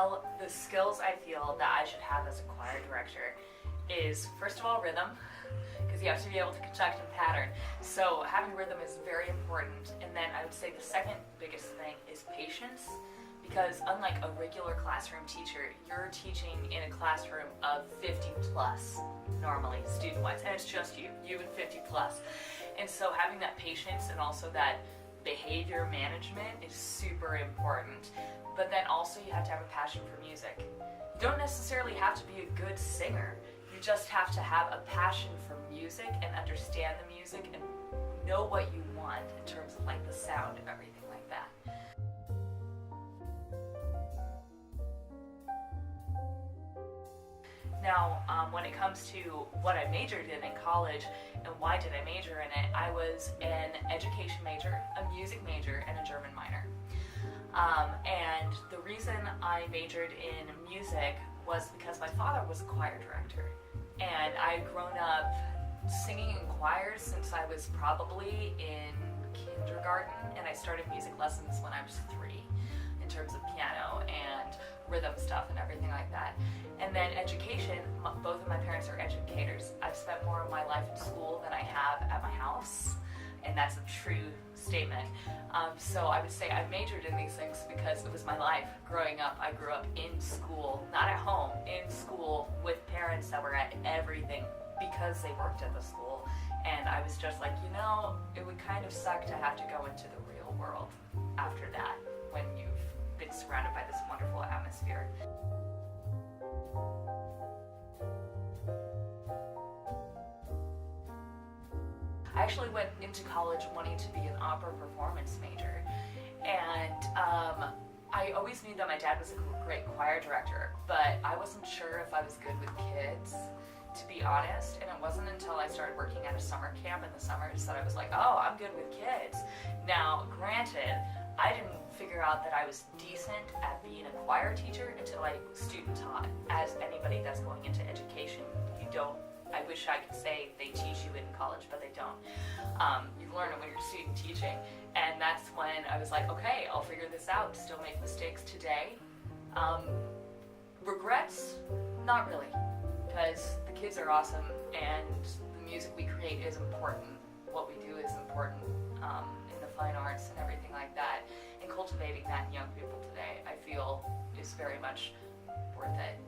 Well, the skills I feel that I should have as a choir director is, first of all, rhythm, because you have to be able to conduct and pattern. So having rhythm is very important. And then I would say the second biggest thing is patience, because unlike a regular classroom teacher, you're teaching in a classroom of 50 plus, normally, student-wise, and it's just you and 50 plus. And so having that patience and also that behavior management is super important. But then also you have to have a passion for music. You don't necessarily have to be a good singer. You just have to have a passion for music and understand the music and know what you want in terms of like the sound and everything like that. Now, when it comes to what I majored in college and why did I major in it, I was an education major, a music major, and a German minor. And the reason I majored in music was because my father was a choir director. And I had grown up singing in choirs since I was probably in kindergarten, and I started music lessons when I was 3 in terms of piano and rhythm stuff and everything like that. And then education, both of my parents are educators. I've spent more of my life in school than I have at my house, and that's a true statement. So I would say I majored in these things because it was my life growing up. I grew up in school, not at home, in school with parents that were at everything because they worked at the school. And I was just like, you know, it would kind of suck to have to go into the real world after that when you've been surrounded by this wonderful atmosphere. I actually went into college wanting to be an opera performance major, and I always knew that my dad was a great choir director, but I wasn't sure if I was good with kids, to be honest, and it wasn't until I started working at a summer camp in the summers that I was like, oh, I'm good with kids. Now, granted, I didn't figure out that I was decent at being a choir teacher until I student taught. As anybody that's going into education, you don't, I wish I could say they teach you in college, but they don't. You learn it when you're student teaching. And that's when I was like, okay, I'll figure this out, still make mistakes today. Regrets? Not really, because the kids are awesome and the music we create is important. What we do is important in the fine arts and everything like that. And cultivating that in young people today, I feel, is very much worth it.